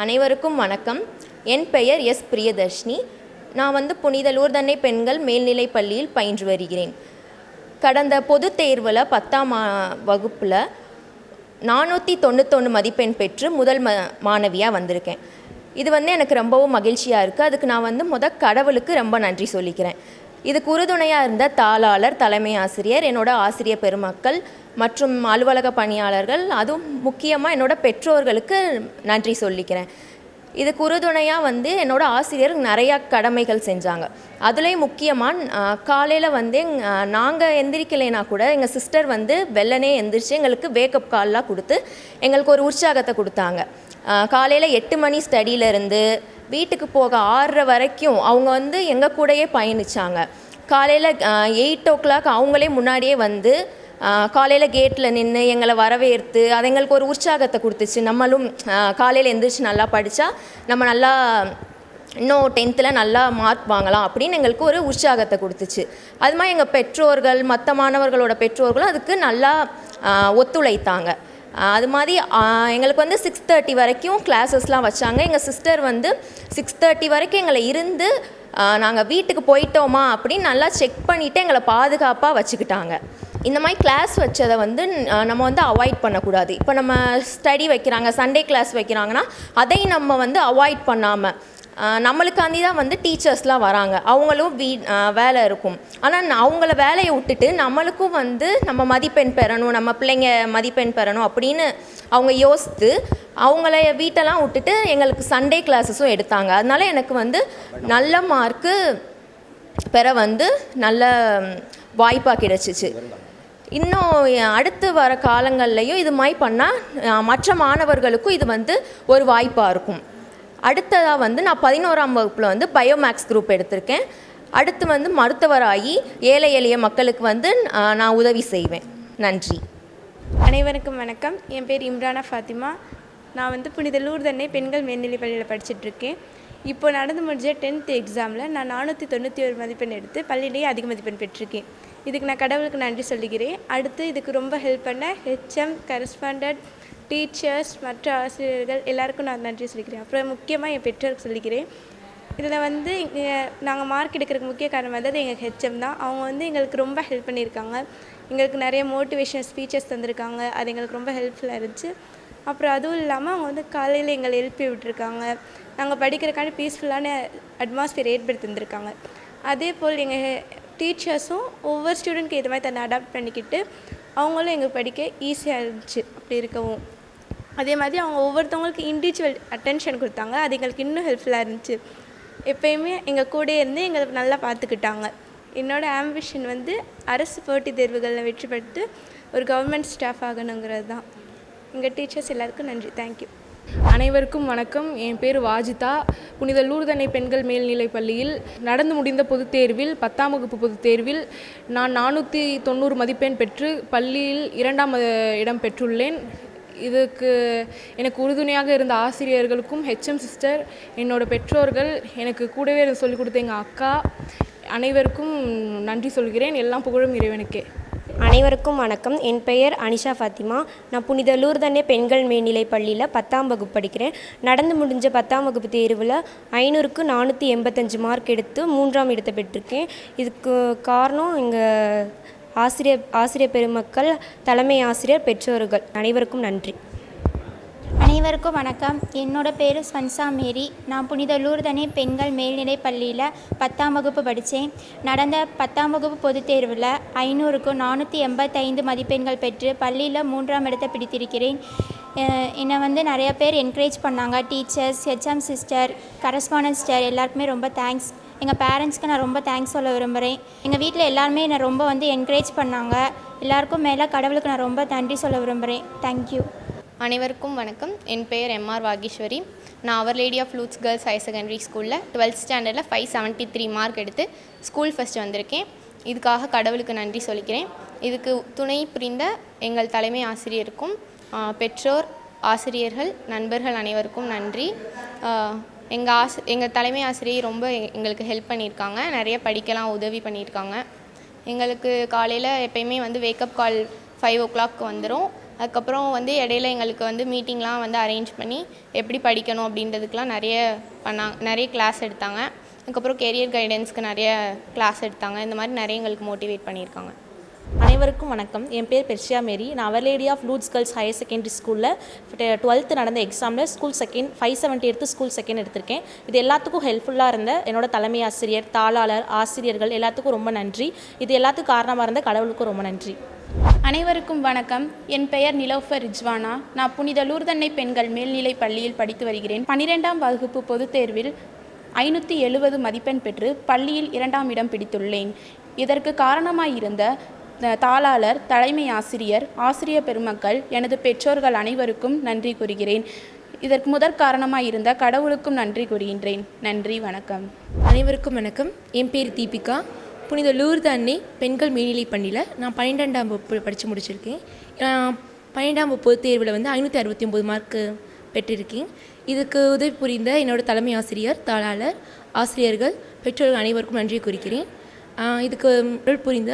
அனைவருக்கும் வணக்கம். என் பெயர் எஸ். பிரியதர்ஷினி. நான் புனித லூர்தன்னை பெண்கள் மேல்நிலைப் பள்ளியில் பயின்று வருகிறேன். கடந்த பொதுத் தேர்வில் 10ஆம் வகுப்பில் 491 மதிப்பெண் பெற்று முதல் மாணவியாக வந்திருக்கேன். இது எனக்கு ரொம்பவும் மகிழ்ச்சியாக இருக்குது. அதுக்கு நான் கடவுளுக்கு ரொம்ப நன்றி சொல்லிக்கிறேன். இதுக்கு உறுதுணையாக இருந்த தாளாளர், தலைமை ஆசிரியர், என்னோட ஆசிரியர் பெருமக்கள் மற்றும் அலுவலக பணியாளர்கள், அதுவும் முக்கியமாக என்னோட பெற்றோர்களுக்கு நன்றி சொல்லிக்கிறேன். இதுக்கு உறுதுணையாக என்னோட ஆசிரியர் நிறையா கடமைகள் செஞ்சாங்க. அதுலேயும் முக்கியமாக காலையில் நாங்கள் எந்திரிக்கலைன்னா கூட எங்கள் சிஸ்டர் வெள்ளனே எந்திரிச்சு எங்களுக்கு வேக்கப் கால்லாம் கொடுத்து எங்களுக்கு ஒரு உற்சாகத்தை கொடுத்தாங்க. காலையில் 8 மணி ஸ்டடியிலேருந்து வீட்டுக்கு போக 6:30 வரைக்கும் அவங்க எங்கள் கூடயே பயணித்தாங்க. காலையில் 8 o'clock அவங்களே முன்னாடியே காலையில் கேட்டில் நின்று எங்களை வரவேற்று அது எங்களுக்கு ஒரு உற்சாகத்தை கொடுத்துச்சு. நம்மளும் காலையில் எழுந்திரிச்சு நல்லா படித்தா நம்ம நல்லா இன்னும் 10th நல்லா மார்க் வாங்கலாம் அப்படின்னு எங்களுக்கு ஒரு உற்சாகத்தை கொடுத்துச்சு. அது மாதிரி எங்கள் பெற்றோர்கள், மற்ற மாணவர்களோட பெற்றோர்களும் அதுக்கு நல்லா ஒத்துழைத்தாங்க. அது மாதிரி எங்களுக்கு 6:30 வரைக்கும் கிளாஸஸ்லாம் வச்சாங்க. எங்கள் சிஸ்டர் 6:30 வரைக்கும் எங்களை இருந்து நாங்கள் வீட்டுக்கு போயிட்டோமா அப்படின்னு நல்லா செக் பண்ணிவிட்டு எங்களை பாதுகாப்பாக வச்சுக்கிட்டாங்க. இந்த மாதிரி கிளாஸ் வச்சதை நம்ம அவாய்ட் பண்ணக்கூடாது. இப்போ நம்ம ஸ்டடி வைக்கிறாங்க, சண்டே கிளாஸ் வைக்கிறாங்கன்னா அதையும் நம்ம அவாய்ட் பண்ணாமல் நம்மளுக்காண்டி தான் டீச்சர்ஸ்லாம் வராங்க. அவங்களும் வேலை இருக்கும். ஆனால் அவங்கள வேலையை விட்டுட்டு நம்மளுக்கும் நம்ம மதிப்பெண் பெறணும், நம்ம பிள்ளைங்க மதிப்பெண் பெறணும் அப்படின்னு அவங்க யோசித்து அவங்கள வீட்டெல்லாம் விட்டுட்டு எங்களுக்கு சண்டே கிளாஸஸும் எடுத்தாங்க. அதனால எனக்கு நல்ல மார்க்கு பெற நல்ல வாய்ப்பாக கிடச்சிச்சு. இன்னும் அடுத்து வர காலங்கள்லையும் இது மாதிரி பண்ணால் மற்ற மாணவர்களுக்கும் இது ஒரு வாய்ப்பாக இருக்கும். அடுத்ததாக நான் 11ஆம் வகுப்பில் பயோமேக்ஸ் குரூப் எடுத்திருக்கேன். அடுத்து மருத்துவராகி ஏழை எளிய மக்களுக்கு நான் உதவி செய்வேன். நன்றி. அனைவருக்கும் வணக்கம். என் பேர் இம்ரானா ஃபாத்திமா. நான் புனித லூர்தன்னை பெண்கள் மேல்நிலைப் பள்ளியில் படிச்சுட்ருக்கேன். இப்போ நடந்து முடிஞ்ச 10th எக்ஸாமில் நான் 491 மதிப்பெண் எடுத்து பள்ளியிலேயே அதிக மதிப்பெண் பெற்றிருக்கேன். இதுக்கு நான் கடவுளுக்கு நன்றி சொல்லிக்கிறேன். அடுத்து இதுக்கு ரொம்ப ஹெல்ப் பண்ண ஹெச்எம், கரஸ்பாண்டன்ட், டீச்சர்ஸ், மற்ற ஆசிரியர்கள் எல்லாருக்கும் நான் நன்றி சொல்லிக்கிறேன். அப்புறம் முக்கியமாக என் பெற்றோருக்கு சொல்லிக்கிறேன். இதில் நாங்கள் மார்க் எடுக்கிறதுக்கு முக்கிய காரணம் எங்கள் ஹெச்எம் தான். அவங்க எங்களுக்கு ரொம்ப ஹெல்ப் பண்ணியிருக்காங்க. எங்களுக்கு நிறைய மோட்டிவேஷனல் ஸ்பீச்சஸ் தந்திருக்காங்க. அது எங்களுக்கு ரொம்ப ஹெல்ப்ஃபுல்லாக இருந்துச்சு. அப்புறம் அதுவும் இல்லாமல் அவங்க காலையில் எங்களை எழுப்பி விட்டுருக்காங்க. நாங்கள் படிக்கிறதுக்காண்டி பீஸ்ஃபுல்லான அட்மாஸ்பியர் ஏற்படுத்தி தந்திருக்காங்க. அதே போல் எங்கள் டீச்சர்ஸும் ஒவ்வொரு ஸ்டூடெண்ட்க்கு இது மாதிரி தன்னை அடாப்ட் பண்ணிக்கிட்டு அவங்களும் எங்களுக்கு படிக்க ஈஸியாக இருந்துச்சு. அப்படி இருக்கவும் அதே மாதிரி அவங்க ஒவ்வொருத்தவங்களுக்கு இண்டிவிஜுவல் அட்டென்ஷன் கொடுத்தாங்க. அது எங்களுக்கு இன்னும் ஹெல்ப்ஃபுல்லாக இருந்துச்சு. எப்போயுமே எங்கள் கூட இருந்து எங்களை நல்லா பார்த்துக்கிட்டாங்க. என்னோடய ஆம்பிஷன் அரசு போட்டித் தேர்வுகளில் வெற்றி பெற்று ஒரு கவர்மெண்ட் ஸ்டாஃப் ஆகணுங்கிறது தான். எங்கள் டீச்சர்ஸ் எல்லாருக்கும் நன்றி. தேங்க்யூ. அனைவருக்கும் வணக்கம். என் பேர் வாஜிதா. புனித லூர்தன்னை பெண்கள் மேல்நிலைப் பள்ளியில் நடந்து முடிந்த பொதுத் தேர்வில் 10ஆம் வகுப்பு பொதுத் தேர்வில் நான் 490 மதிப்பெண் பெற்று பள்ளியில் 2ஆம் இடம் பெற்றுள்ளேன். இதுக்கு எனக்கு உறுதுணையாக இருந்த ஆசிரியர்களுக்கும், ஹெச்எம் சிஸ்டர், என்னோடய பெற்றோர்கள், எனக்கு கூடவே சொல்லிக் கொடுத்த எங்கள் அக்கா அனைவருக்கும் நன்றி சொல்கிறேன். எல்லாம் புகழும் இறைவனுக்கே. அனைவருக்கும் வணக்கம். என் பெயர் அனிஷா ஃபாத்திமா. நான் புனித லூர்தன்னை பெண்கள் மேல்நிலைப் பள்ளியில் 10ஆம் வகுப்பு படிக்கிறேன். நடந்து முடிஞ்ச 10ஆம் வகுப்பு தேர்வில் 500க்கு 485 மார்க் எடுத்து 3ஆம் இடத்தை பெற்றிருக்கேன். இதுக்கு காரணம் எங்கள் ஆசிரியர் பெருமக்கள், தலைமை ஆசிரியர், பெற்றோர்கள் அனைவருக்கும் நன்றி. அனைவருக்கும் வணக்கம். என்னோட பேர் ஸ்வன்சா மேரி. நான் புனித லூர்தன்னை பெண்கள் மேல்நிலைப் பள்ளியில் 10ஆம் வகுப்பு படித்தேன். நடந்த 10ஆம் வகுப்பு பொதுத் தேர்வில் 500க்கு 485 மதிப்பெண்கள் பெற்று பள்ளியில் 3ஆம் இடத்தை பிடித்திருக்கிறேன். என்னை நிறைய பேர் என்கரேஜ் பண்ணாங்க. Teachers, HM sister, correspondent sister எல்லாருக்குமே ரொம்ப தேங்க்ஸ். எங்கள் பேரண்ட்ஸ்க்கு நான் ரொம்ப தேங்க்ஸ் சொல்ல விரும்புகிறேன். எங்கள் வீட்டில் எல்லாருமே என்னை ரொம்ப என்கரேஜ் பண்ணாங்க. எல்லாருக்கும் மேலே கடவுளுக்கு நான் ரொம்ப நன்றி சொல்ல விரும்புகிறேன். தேங்க்யூ. அனைவருக்கும் வணக்கம். என் பெயர் எம்ஆர் வாகீஸ்வரி. நான் அவர் lady of Lourdes girls higher secondary ஸ்கூலில் 12th ஸ்டாண்டர்டில் 573 மார்க் எடுத்து ஸ்கூல் ஃபஸ்ட் வந்திருக்கேன். இதுக்காக கடவுளுக்கு நன்றி சொல்லிக்கிறேன். இதுக்கு துணை புரிந்த எங்கள் தலைமை ஆசிரியருக்கும், பெற்றோர், ஆசிரியர்கள், நண்பர்கள் அனைவருக்கும் நன்றி. எங்கள் தலைமை ஆசிரியர் ரொம்ப எங்களுக்கு ஹெல்ப் பண்ணியிருக்காங்க. நிறைய படிக்கலாம் உதவி பண்ணியிருக்காங்க. எங்களுக்கு காலையில் எப்பயுமே வேக்கப் கால் 5 o'clock வந்துடும். அதுக்கப்புறம் வந்து இடையில எங்களுக்கு வந்து மீட்டிங்லாம் வந்து அரேஞ்ச் பண்ணி எப்படி படிக்கணும் அப்படின்றதுக்கெலாம் நிறைய கிளாஸ் எடுத்தாங்க. அதுக்கப்புறம் கெரியர் கைடன்ஸ்க்கு நிறைய கிளாஸ் எடுத்தாங்க. இந்த மாதிரி நிறைய எங்களுக்கு மோட்டிவேட் பண்ணியிருக்காங்க. அனைவருக்கும் வணக்கம். என் பேர் பெர்ஷியா மேரி. நான் அவர் lady of Lourdes girls higher secondary ஸ்கூலில் 12th நடந்த எக்ஸாமில் ஸ்கூல் செகண்ட் 570 எடுத்து ஸ்கூல் செகண்ட் எடுத்திருக்கேன். இது எல்லாத்துக்கும் ஹெல்ப்ஃபுல்லாக இருந்த என்னோட தலைமை ஆசிரியர், தாளாளர், ஆசிரியர்கள் எல்லாத்துக்கும் ரொம்ப நன்றி. இது எல்லாத்துக்கும் காரணமாக இருந்த கடவுளுக்கும் ரொம்ப நன்றி. அனைவருக்கும் வணக்கம். என் பெயர் நிலோஃபர் ரிஜ்வானா. நான் புனித லூர்தன்னை பெண்கள் மேல்நிலைப் பள்ளியில் படித்து வருகிறேன். 12ஆம் வகுப்பு பொதுத் தேர்வில் 570 மதிப்பெண் பெற்று பள்ளியில் 2ஆம் இடம் பிடித்துள்ளேன். இதற்கு காரணமாயிருந்த தாளாளர், தலைமை ஆசிரியர், ஆசிரியர் பெருமக்கள், எனது பெற்றோர்கள் அனைவருக்கும் நன்றி கூறுகிறேன். இதற்கு முதற் காரணமாக இருந்த கடவுளுக்கும் நன்றி கூறுகின்றேன். நன்றி, வணக்கம். அனைவருக்கும் வணக்கம். என் பேர் தீபிகா. புனித லூர்து அன்னை பெண்கள் மேல்நிலைப் பள்ளியில் நான் 12ஆம் வகுப்பு படித்து முடிச்சிருக்கேன். 12ஆம் வகுப்பு பொதுத் தேர்வில் வந்து 569 மார்க்கு பெற்றிருக்கேன். இதுக்கு உதவி புரிந்த என்னோடய தலைமை ஆசிரியர், தாளாளர், ஆசிரியர்கள், பெற்றோர்கள் அனைவருக்கும் நன்றி கூறுகிறேன். இதுக்கு உதவி புரிந்த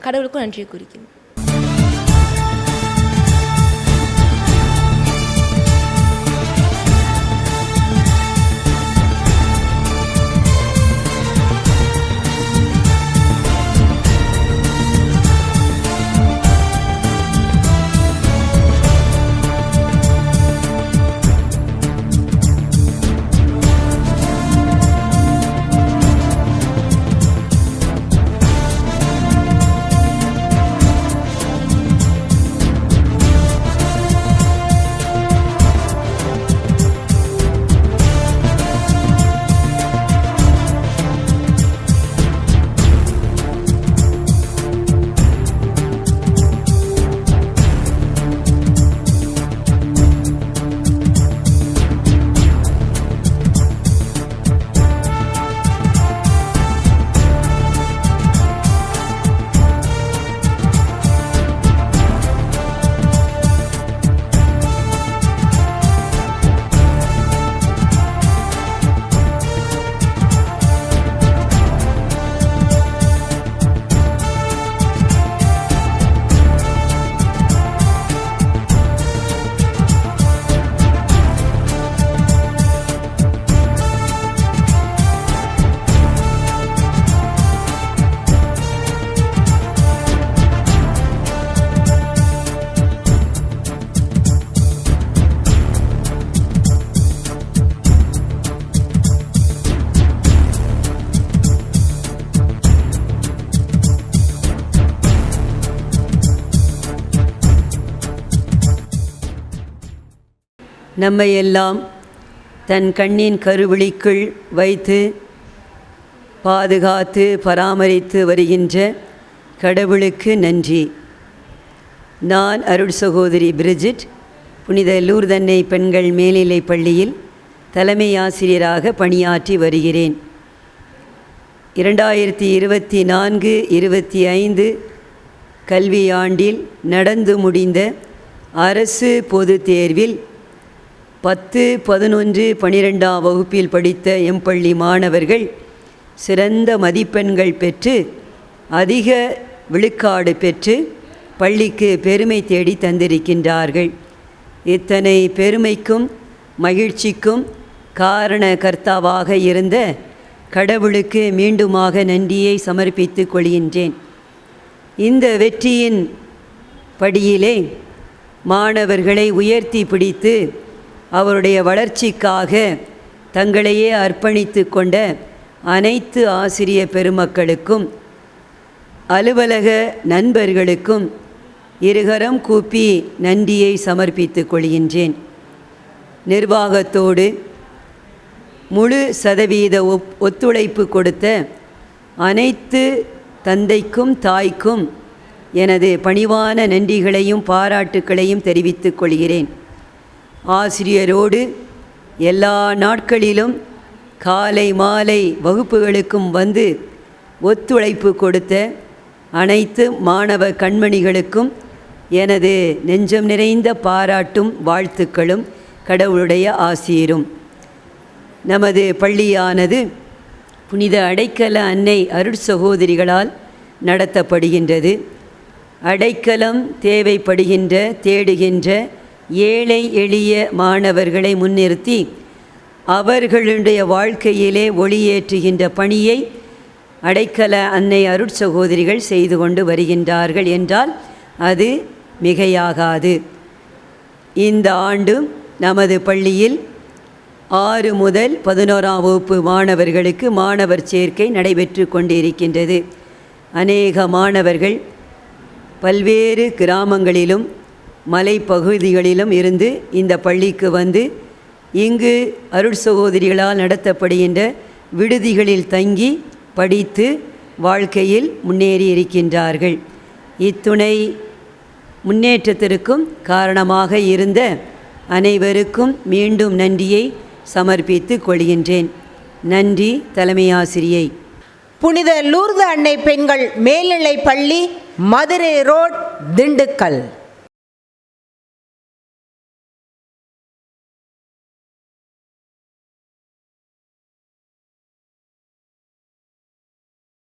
கடவுளுக்கும் நன்றி கூறுகிறேன். நம்மையெல்லாம் தன் கண்ணின் கருவிழிக்குள் வைத்து பாதுகாத்து பராமரித்து வருகின்ற கடவுளுக்கு நன்றி. நான் அருள் சகோதரி பிரிஜிட், புனித லூர்தன்னை பெண்கள் மேல்நிலைப் பள்ளியில் தலைமை ஆசிரியராக பணியாற்றி வருகிறேன். 2024-25 கல்வியாண்டில் நடந்து முடிந்த அரசு பொதுத் தேர்வில் 10, 11, 12ஆம் வகுப்பில் படித்த எம்பள்ளி மாணவர்கள் சிறந்த மதிப்பெண்கள் பெற்று அதிக விழுக்காடு பெற்று பள்ளிக்கு பெருமை தேடி தந்திருக்கின்றார்கள். இத்தனை பெருமைக்கும் மகிழ்ச்சிக்கும் காரணகர்த்தாவாக இருந்த கடவுளுக்கு மீண்டுமாக நன்றியை சமர்ப்பித்துக் கொள்கின்றேன். இந்த வெற்றியின் படியிலே மாணவர்களை உயர்த்தி பிடித்து அவருடைய வளர்ச்சிக்காக தங்களையே அர்ப்பணித்து கொண்ட அனைத்து ஆசிரிய பெருமக்களுக்கும் அலுவலக நண்பர்களுக்கும் இருகரம் கூப்பி நன்றியை சமர்ப்பித்துக் கொள்கின்றேன். நிர்வாகத்தோடு முழு சதவீத ஒத்துழைப்பு கொடுத்த அனைத்து தந்தைக்கும் தாய்க்கும் எனது பணிவான நன்றிகளையும் பாராட்டுக்களையும் தெரிவித்துக் கொள்கிறேன். ஆசிரியரோடு எல்லா நாட்களிலும் காலை மாலை வகுப்புகளுக்கும் வந்து ஒத்துழைப்பு கொடுத்த அனைத்து மாணவ கண்மணிகளுக்கும் எனது நெஞ்சம் நிறைந்த பாராட்டும் வாழ்த்துக்களும் கடவுளுடைய ஆசீரும். நமது பள்ளியானது புனித அடைக்கல அன்னை அருட்சகோதரிகளால் நடத்தப்படுகின்றது. அடைக்கலம் தேடுகின்ற ஏழை எளிய மாணவர்களை முன்னிறுத்தி அவர்களுடைய வாழ்க்கையிலே ஒளியேற்றுகின்ற பணியை அடைக்கல அன்னை அருட்சகோதரிகள் செய்து கொண்டு வருகின்றார்கள் என்றால் அது மிகையாகாது. இந்த ஆண்டு நமது பள்ளியில் 6 முதல் 11ஆம் வகுப்பு மாணவர்களுக்கு மாணவர் சேர்க்கை நடைபெற்று கொண்டிருக்கின்றது. அநேக மாணவர்கள் பல்வேறு கிராமங்களிலும் மலைப்பகுதிகளிலும் இருந்து இந்த பள்ளிக்கு வந்து இங்கு அருட்சகோதரிகளால் நடத்தப்படுகின்ற விடுதிகளில் தங்கி படித்து வாழ்க்கையில் முன்னேறி இருக்கின்றார்கள். இத்துணை முன்னேற்றத்திற்கும் காரணமாக இருந்த அனைவருக்கும் மீண்டும் நன்றியை சமர்ப்பித்துக் கொள்கின்றேன். நன்றி தலைமையாசிரியை. புனித லூர்து அன்னை பெண்கள் மேல்நிலைப் பள்ளி, மதுரை ரோட், திண்டுக்கல்.